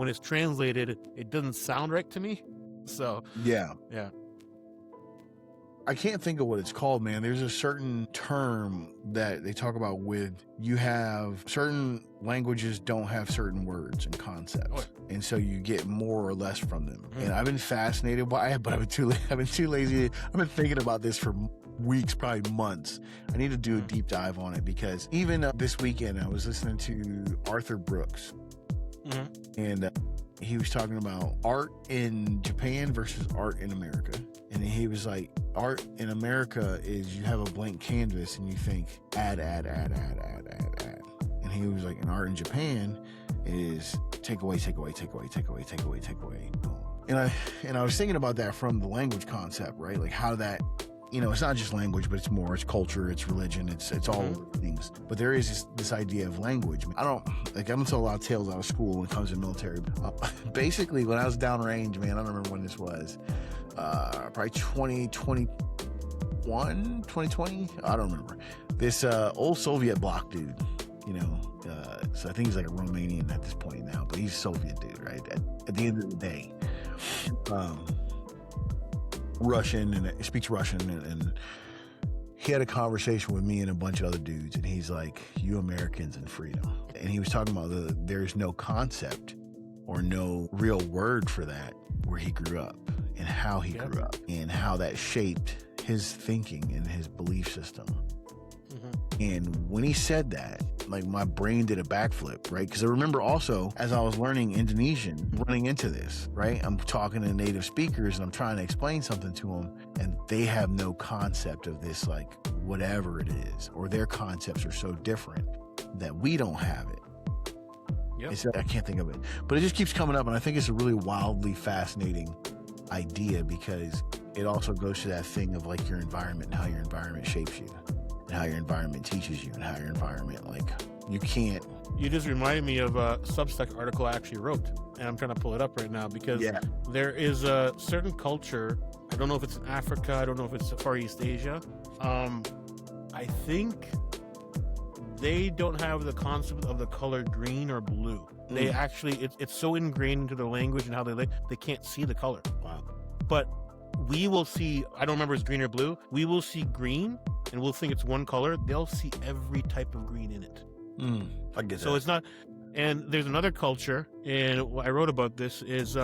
when it's translated, it doesn't sound right to me. So yeah. I can't think of what it's called, man. There's a certain term that they talk about with you have certain languages don't have certain words and concepts. And so you get more or less from them. And I've been fascinated by it, but I've been too lazy. I've been thinking about this for weeks, probably months. I need to do a deep dive on it because even this weekend I was listening to Arthur Brooks. And he was talking about art in Japan versus art in America. And he was like, art in America is you have a blank canvas and you think add. And he was like, and art in Japan is take away. And I was thinking about that from the language concept, right? Like how that, it's not just language, but it's culture, it's religion, it's all things. But there is this idea of language. I don't tell a lot of tales out of school when it comes to military. Basically, when I was downrange, man, I don't remember when this was. Probably 2020. I don't remember. This old Soviet bloc dude, so I think he's like a Romanian at this point now, but he's a Soviet dude, right? At the end of the day. Russian, and he speaks Russian, and he had a conversation with me and a bunch of other dudes, and he's like, you Americans and freedom. And he was talking about there's no concept or no real word for that where he grew up and how he grew up and how that shaped his thinking and his belief system. And when he said that, like my brain did a backflip, right? Because I remember also, as I was learning Indonesian, running into this, right? I'm talking to native speakers and I'm trying to explain something to them, and they have no concept of this, like whatever it is, or their concepts are so different that we don't have it. I can't think of it, but it just keeps coming up, and I think it's a really wildly fascinating idea because it also goes to that thing of like your environment and how your environment shapes you. And how your environment teaches you, and how your environment, like, you just reminded me of a Substack article I actually wrote, and I'm trying to pull it up right now because there is a certain culture. I don't know if it's in Africa, I don't know if it's Far East Asia. I think they don't have the concept of the color green or blue. They actually, it's so ingrained into their language and how they can't see the color. Wow. But we will see, I don't remember if it's green or blue, we will see green and we'll think it's one color. They'll see every type of green in it. I get that. So it's not, and there's another culture, and what I wrote about this is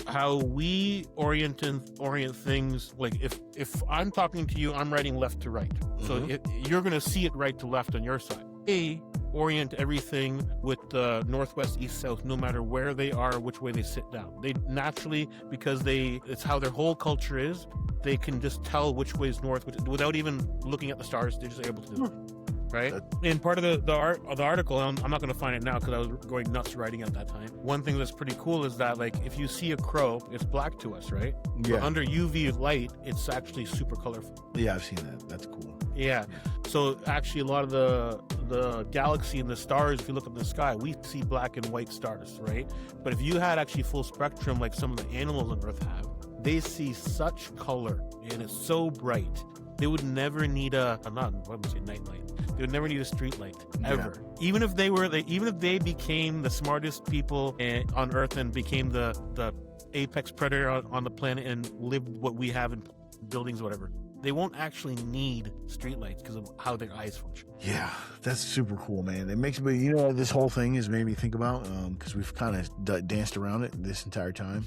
how we orient things. Like if I'm talking to you, I'm writing left to right. So you're going to see it right to left on your side. They orient everything with the northwest, east, south, no matter where they are, which way they sit down. They naturally, because it's how their whole culture is, they can just tell which way is north without even looking at the stars. They're just able to do it. Right? And part of the article, I'm not going to find it now because I was going nuts writing at that time. One thing that's pretty cool is that, like, if you see a crow, it's black to us, right? Yeah. But under UV light, it's actually super colorful. Yeah, I've seen that. That's cool. Yeah. So actually, a lot of the galaxy and the stars, if you look up in the sky, we see black and white stars, right? But if you had actually full spectrum, like some of the animals on Earth have, they see such color, and it's so bright. They would never need nightlight. They would never need a street light ever. Yeah. Even if they became the smartest people on Earth and became the apex predator on the planet and lived what we have in buildings or whatever, they won't actually need streetlights because of how their eyes function. Yeah, that's super cool, man. It makes me, this whole thing has made me think about, because we've kind of danced around it this entire time.